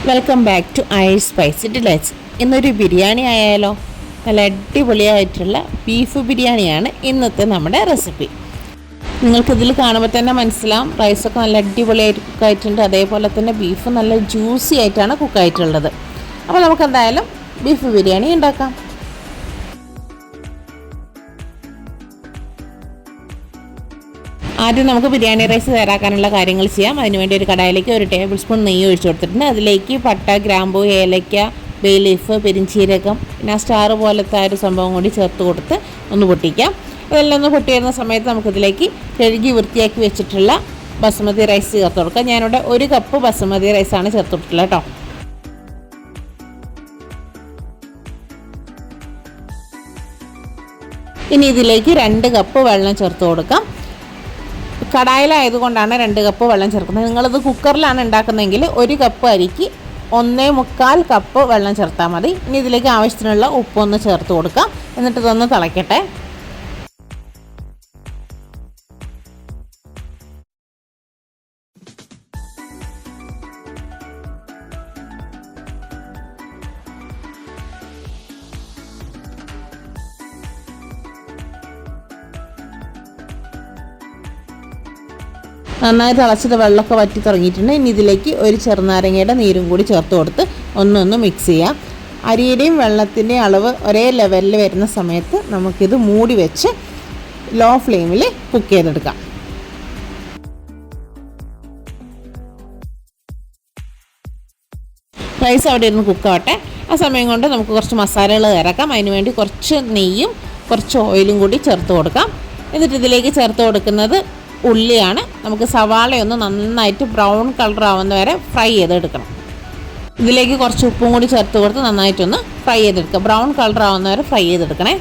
Welcome back to spicy delights. ഇന്നൊരു ബിരിയാണി ആയാലോ? നല്ല അടിപൊളിയായിട്ടുള്ള ബീഫ് ബിരിയാണിയാണ് ഇന്നത്തെ നമ്മുടെ റെസിപ്പി. നിങ്ങൾക്കിതിൽ കാണുമ്പോൾ തന്നെ മനസ്സിലാവും റൈസൊക്കെ നല്ല അടിപൊളിയായിട്ട് കുക്കായിട്ടുണ്ട്. അതേപോലെ തന്നെ ബീഫ് നല്ല ജ്യൂസി ആയിട്ടാണ് കുക്കായിട്ടുള്ളത്. അപ്പോൾ നമുക്ക് എന്തായാലും ബീഫ് ബിരിയാണി ഉണ്ടാക്കാം. ആദ്യം നമുക്ക് ബിരിയാണി റൈസ് തയ്യാറാക്കാനുള്ള കാര്യങ്ങൾ ചെയ്യാം. അതിനുവേണ്ടി ഒരു കടായിലേക്ക് 1 ടേബിൾ സ്പൂൺ നെയ്യ് ഒഴിച്ചു കൊടുത്തിട്ടുണ്ട്. അതിലേക്ക് പട്ട, ഗ്രാമ്പൂ, ഏലക്ക, ബേ ലീഫ്, പെരിഞ്ചീരകം, പിന്നെ സ്റ്റാർ പോലത്തെ ഒരു സംഭവം കൂടി ചേർത്ത് കൊടുത്ത് ഒന്ന് പൊട്ടിക്കാം. ഇതെല്ലാം ഒന്ന് പൊട്ടി വരുന്ന സമയത്ത് നമുക്കിതിലേക്ക് കഴുകി വൃത്തിയാക്കി വെച്ചിട്ടുള്ള ബസുമതി റൈസ് ചേർത്ത് കൊടുക്കാം. ഞാനിവിടെ 1 കപ്പ് ബസുമതി റൈസാണ് ചേർത്ത് കൊടുത്തിട്ടുള്ളത് കേട്ടോ. ഇനി ഇതിലേക്ക് 2 കപ്പ് വെള്ളം ചേർത്ത് കൊടുക്കാം. കടായിലായതുകൊണ്ടാണ് 2 കപ്പ് വെള്ളം ചേർക്കുന്നത്. നിങ്ങളിത് കുക്കറിലാണ് ഉണ്ടാക്കുന്നതെങ്കിൽ 1 കപ്പ് അരിക്ക് 1.25 കപ്പ് വെള്ളം ചേർത്താൽ മതി. ഇനി ഇതിലേക്ക് ആവശ്യത്തിനുള്ള ഉപ്പൊന്ന് ചേർത്ത് കൊടുക്കാം. എന്നിട്ട് ഇതൊന്ന് തിളയ്ക്കട്ടെ. നന്നായി തിളച്ചത് വെള്ളമൊക്കെ വറ്റി തുടങ്ങിയിട്ടുണ്ട്. ഇനി ഇതിലേക്ക് 1 ചെറുനാരങ്ങയുടെ നീരും കൂടി ചേർത്ത് കൊടുത്ത് ഒന്ന് മിക്സ് ചെയ്യാം. അരിയുടെയും വെള്ളത്തിൻ്റെയും അളവ് ഒരേ ലെവലിൽ വരുന്ന സമയത്ത് നമുക്കിത് മൂടി വെച്ച് ലോ ഫ്ലെയിമിൽ കുക്ക് ചെയ്തെടുക്കാം. റൈസ് അവിടെ ഇരുന്ന് കുക്കാവട്ടെ. ആ സമയം കൊണ്ട് നമുക്ക് കുറച്ച് മസാലകൾ തയ്യാറാക്കാം. അതിനുവേണ്ടി കുറച്ച് നെയ്യും കുറച്ച് ഓയിലും കൂടി ചേർത്ത് കൊടുക്കാം. എന്നിട്ട് ഇതിലേക്ക് ചേർത്ത് കൊടുക്കുന്നത് ഉള്ളിയാണ്. നമുക്ക് സവാളയൊന്ന് നന്നായിട്ട് ബ്രൗൺ കളർ ആവുന്ന വരെ ഫ്രൈ ചെയ്തെടുക്കണം. ഇതിലേക്ക് കുറച്ച് ഉപ്പും കൂടി ചേർത്ത് കൊടുത്ത് നന്നായിട്ടൊന്ന് ഫ്രൈ ചെയ്തെടുക്കുക. ബ്രൗൺ കളർ ആവുന്ന വരെ ഫ്രൈ ചെയ്തെടുക്കണേ.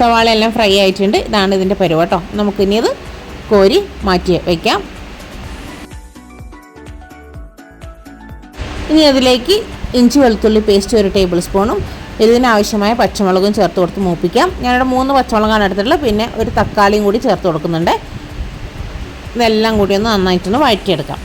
സവാള എല്ലാം ഫ്രൈ ആയിട്ടുണ്ട്. ഇതാണ് ഇതിൻ്റെ പരുവം കേട്ടോ. നമുക്കിനി ഇത് കോരി മാറ്റി വയ്ക്കാം. ഇനി അതിലേക്ക് ഇഞ്ചി വെളുത്തുള്ളി പേസ്റ്റ് 1 ടേബിൾ സ്പൂണും ഇതിനാവശ്യമായ പച്ചമുളകും ചേർത്ത് കൊടുത്ത് മൂപ്പിക്കാം. ഞാനിവിടെ 3 പച്ചമുളകാണ് എടുത്തിട്ടുള്ളത്. പിന്നെ ഒരു തക്കാളിയും കൂടി ചേർത്ത് കൊടുക്കുന്നുണ്ട്. ഇതെല്ലാം കൂടി ഒന്ന് നന്നായിട്ടൊന്ന് വഴറ്റിയെടുക്കാം.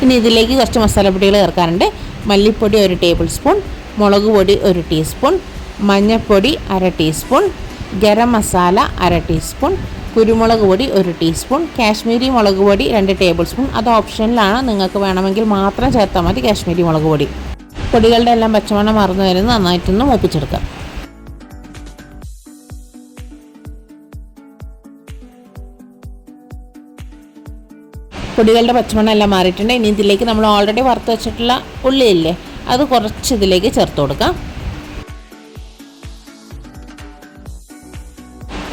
ഇനി ഇതിലേക്ക് കുറച്ച് മസാലപ്പൊടികൾ ചേർക്കാറുണ്ട്. മല്ലിപ്പൊടി 1 ടേബിൾ സ്പൂൺ, മുളക് പൊടി 1 ടീസ്പൂൺ, മഞ്ഞൾപ്പൊടി 1/2 ടീസ്പൂൺ, ഗരം മസാല 1/2 ടീസ്പൂൺ, കുരുമുളക് പൊടി 1 ടീസ്പൂൺ, കാശ്മീരി മുളക് പൊടി 2 ടേബിൾ സ്പൂൺ. അത് ഓപ്ഷനിലാണ്, നിങ്ങൾക്ക് വേണമെങ്കിൽ മാത്രം ചേർത്താൽ മതി കാശ്മീരി മുളക് പൊടി. പൊടികളുടെ എല്ലാം പച്ചമണം മറന്നു വരുന്ന നന്നായിട്ടൊന്ന് മൂപ്പിച്ചെടുക്കാം. പൊടികളുടെ പച്ചമണം എല്ലാം മാറിയിട്ടുണ്ട്. ഇനി ഇതിലേക്ക് നമ്മൾ ഓൾറെഡി വറുത്ത് വെച്ചിട്ടുള്ള ഉള്ളിയില്ലേ, അത് കുറച്ച് ഇതിലേക്ക് ചേർത്ത് കൊടുക്കാം.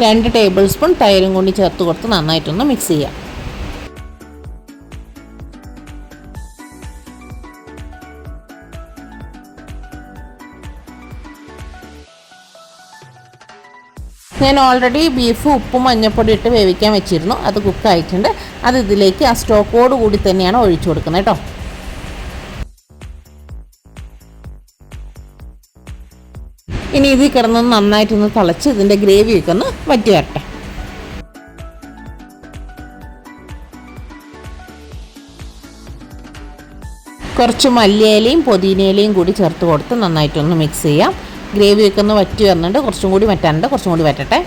2 ടേബിൾ സ്പൂൺ തൈരും കൂടി ചേർത്ത് കൊടുത്ത് നന്നായിട്ടൊന്ന് മിക്സ് ചെയ്യാം. ഞാൻ ഓൾറെഡി ബീഫ് ഉപ്പും മഞ്ഞൾപ്പൊടി ഇട്ട് വേവിക്കാൻ വെച്ചിരുന്നു. അത് കുക്കായിട്ടുണ്ട്. അത് ഇതിലേക്ക് ആ സ്റ്റോക്കോട് കൂടി തന്നെയാണ് ഒഴിച്ചു കൊടുക്കുന്നത് കേട്ടോ. ഇനി ഇത് കിടന്നൊന്ന് നന്നായിട്ടൊന്ന് തിളച്ച് ഇതിൻ്റെ ഗ്രേവിയൊക്കെ ഒന്ന് വറ്റി വരട്ടെ. കുറച്ച് മല്ലിയിലയും പുതിനയിലയും കൂടി ചേർത്ത് കൊടുത്ത് നന്നായിട്ടൊന്ന് മിക്സ് ചെയ്യാം. ഗ്രേവിയൊക്കെ ഒന്ന് വറ്റി വരുന്നുണ്ട്. കുറച്ചും കൂടി വറ്റാനുണ്ട്. കുറച്ചും കൂടി വറ്റട്ടെ.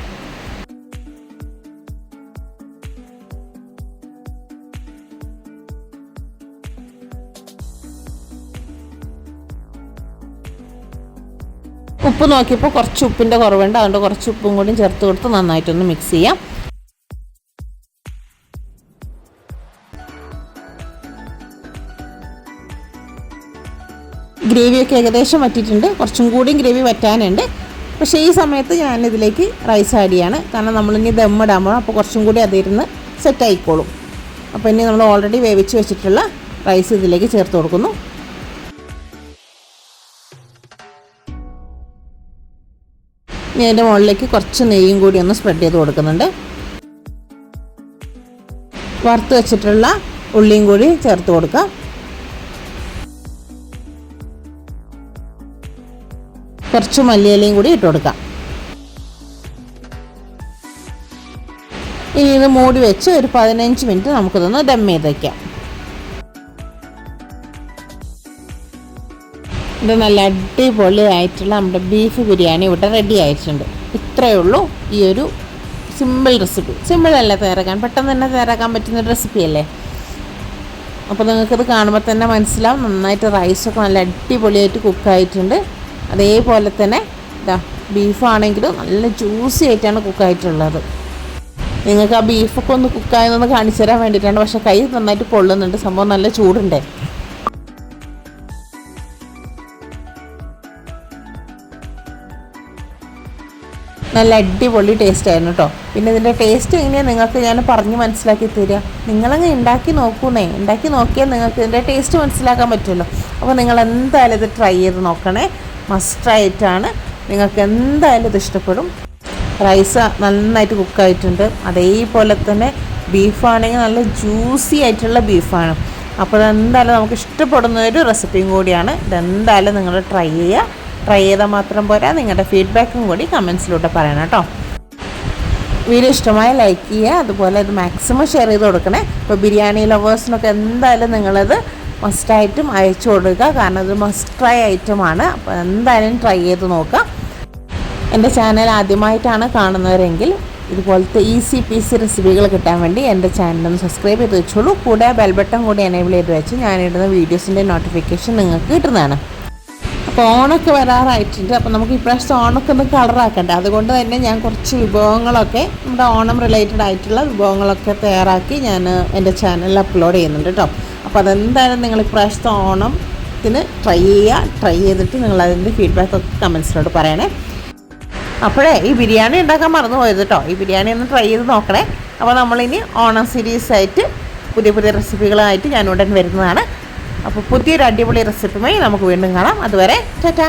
ഉപ്പ് നോക്കിയപ്പോൾ കുറച്ച് ഉപ്പിൻ്റെ കുറവുണ്ട്. അതുകൊണ്ട് കുറച്ച് ഉപ്പും കൂടി ചേർത്ത് കൊടുത്ത് നന്നായിട്ടൊന്ന് മിക്സ് ചെയ്യാം. ഗ്രേവിയൊക്കെ ഏകദേശം വറ്റിയിട്ടുണ്ട്. കുറച്ചും കൂടിയും ഗ്രേവി വറ്റാനുണ്ട്. പക്ഷേ ഈ സമയത്ത് ഞാനിതിലേക്ക് റൈസ് ആഡ് ചെയ്യാണ്. കാരണം നമ്മളിനി ദമ്മിടാമ്പോൾ അപ്പോൾ കുറച്ചും കൂടി അതിരുന്ന് സെറ്റ് ആയിക്കോളും. അപ്പോൾ ഇനി നമ്മൾ ഓൾറെഡി വേവിച്ച് വെച്ചിട്ടുള്ള റൈസ് ഇതിലേക്ക് ചേർത്ത് കൊടുക്കുന്നു. ഇനി അതിൻ്റെ മുകളിലേക്ക് കുറച്ച് നെയ്യും കൂടി ഒന്ന് സ്പ്രെഡ് ചെയ്ത് കൊടുക്കുന്നുണ്ട്. വറുത്ത് വെച്ചിട്ടുള്ള ഉള്ളിയും കൂടി ചേർത്ത് കൊടുക്കാം. കുറച്ച് മല്ലിയിലയും കൂടി ഇട്ട് കൊടുക്കാം. ഇനി ഇത് മൂടി വെച്ച് ഒരു 15 മിനിറ്റ് നമുക്കിതൊന്ന് ദം ചെയ്ത് വയ്ക്കാം. ഇത് നല്ല അടിപൊളിയായിട്ടുള്ള നമ്മുടെ ബീഫ് ബിരിയാണി ഇവിടെ റെഡി ആയിട്ടുണ്ട്. ഇത്രയേ ഉള്ളൂ ഈ ഒരു സിമ്പിൾ റെസിപ്പി. സിമ്പിളല്ല തയ്യാറാക്കാൻ, പെട്ടെന്ന് തന്നെ തയ്യാറാക്കാൻ പറ്റുന്ന റെസിപ്പി അല്ലേ. അപ്പോൾ നിങ്ങൾക്കത് കാണുമ്പോൾ തന്നെ മനസ്സിലാവും നന്നായിട്ട് റൈസൊക്കെ നല്ല അടിപൊളിയായിട്ട് കുക്കായിട്ടുണ്ട്. അതേപോലെ തന്നെ ഇതാ ബീഫാണെങ്കിലും നല്ല ജ്യൂസി ആയിട്ടാണ് കുക്കായിട്ടുള്ളത്. നിങ്ങൾക്ക് ആ ബീഫൊക്കെ ഒന്ന് കുക്കായെന്നൊന്ന് കാണിച്ചു തരാൻ വേണ്ടിയിട്ടാണ്. പക്ഷേ കൈ നന്നായിട്ട് പൊള്ളുന്നുണ്ട്, സംഭവം നല്ല ചൂടുണ്ട്. നല്ല അടിപൊളി ടേസ്റ്റ് ആയിരുന്നു കേട്ടോ. പിന്നെ ഇതിൻ്റെ ടേസ്റ്റ് എങ്ങനെയാണ് നിങ്ങൾക്ക് ഞാൻ പറഞ്ഞ് മനസ്സിലാക്കി തരിക. നിങ്ങളങ്ങ് ഉണ്ടാക്കി നോക്കൂന്നേ. ഉണ്ടാക്കി നോക്കിയാൽ നിങ്ങൾക്ക് ഇതിൻ്റെ ടേസ്റ്റ് മനസ്സിലാക്കാൻ പറ്റുമല്ലോ. അപ്പോൾ നിങ്ങൾ എന്തായാലും ഇത് ട്രൈ ചെയ്ത് നോക്കണേ. മസ്റ്റായിട്ടാണ്. നിങ്ങൾക്ക് എന്തായാലും ഇത് ഇഷ്ടപ്പെടും. റൈസ് നന്നായിട്ട് കുക്കായിട്ടുണ്ട്. അതേപോലെ തന്നെ ബീഫാണെങ്കിൽ നല്ല ജ്യൂസി ആയിട്ടുള്ള ബീഫാണ്. അപ്പോൾ ഇതെന്തായാലും നമുക്ക് ഇഷ്ടപ്പെടുന്ന ഒരു റെസിപ്പിയും കൂടിയാണ്. ഇതെന്തായാലും നിങ്ങൾ ട്രൈ ചെയ്യുക. ട്രൈ ചെയ്താൽ മാത്രം പോരാ, നിങ്ങളുടെ ഫീഡ്ബാക്കും കൂടി കമൻസിലൂടെ പറയണം കേട്ടോ. വീഡിയോ ഇഷ്ടമായി ലൈക്ക് ചെയ്യുക, അതുപോലെ ഇത് മാക്സിമം ഷെയർ ചെയ്ത് കൊടുക്കണേ. ഇപ്പോൾ ബിരിയാണി ലവേഴ്സിനൊക്കെ എന്തായാലും നിങ്ങളത് മസ്റ്റായിട്ടും അയച്ചു കൊടുക്കുക. കാരണം ഇത് മസ്റ്റ് ട്രൈ ഐറ്റമാണ്. അപ്പോൾ എന്തായാലും ട്രൈ ചെയ്ത് നോക്കുക. എൻ്റെ ചാനൽ ആദ്യമായിട്ടാണ് കാണുന്നവരെങ്കിൽ ഇതുപോലത്തെ ഈസി പീസി റെസിപ്പികൾ കിട്ടാൻ വേണ്ടി എൻ്റെ ചാനലൊന്ന് സബ്സ്ക്രൈബ് ചെയ്ത് വെച്ചോളൂ. കൂടെ ബെൽ ബട്ടൺ കൂടി എനേബിൾ ചെയ്ത് വെച്ച് ഞാനിടുന്ന വീഡിയോസിൻ്റെ നോട്ടിഫിക്കേഷൻ നിങ്ങൾക്ക് കിട്ടുന്നതാണ്. അപ്പോൾ ഓണമൊക്കെ വരാറായിട്ടുണ്ട്. അപ്പോൾ നമുക്ക് ഇപ്രാവശ്യത്തെ ഓണമൊക്കെ ഒന്ന് കളറാക്കണ്ടേ. അതുകൊണ്ട് തന്നെ ഞാൻ കുറച്ച് വിഭവങ്ങളൊക്കെ നമ്മുടെ ഓണം റിലേറ്റഡ് ആയിട്ടുള്ള വിഭവങ്ങളൊക്കെ തയ്യാറാക്കി ഞാൻ എൻ്റെ ചാനലിൽ അപ്ലോഡ് ചെയ്യുന്നുണ്ട് കേട്ടോ. അപ്പോൾ അതെന്തായാലും നിങ്ങൾ ഇപ്രാവശ്യത്തെ ഓണത്തിന് ട്രൈ ചെയ്യുക. ട്രൈ ചെയ്തിട്ട് നിങ്ങളതിൻ്റെ ഫീഡ്ബാക്കൊക്കെ കമൻസിലോട്ട് പറയണേ. അപ്പോഴേ ഈ ബിരിയാണി ഉണ്ടാക്കാൻ മറന്നു പോയത് കേട്ടോ. ഈ ബിരിയാണി ഒന്ന് ട്രൈ ചെയ്ത് നോക്കണേ. അപ്പോൾ നമ്മളിനി ഓണം സീരീസായിട്ട് പുതിയ പുതിയ റെസിപ്പികളായിട്ട് ഞാൻ ഉടൻ വരുന്നതാണ്. അപ്പോൾ പുതിയൊരു അടിപൊളി റെസിപ്പിയുമായി നമുക്ക് വീണ്ടും കാണാം. അതുവരെ ടാറ്റാ.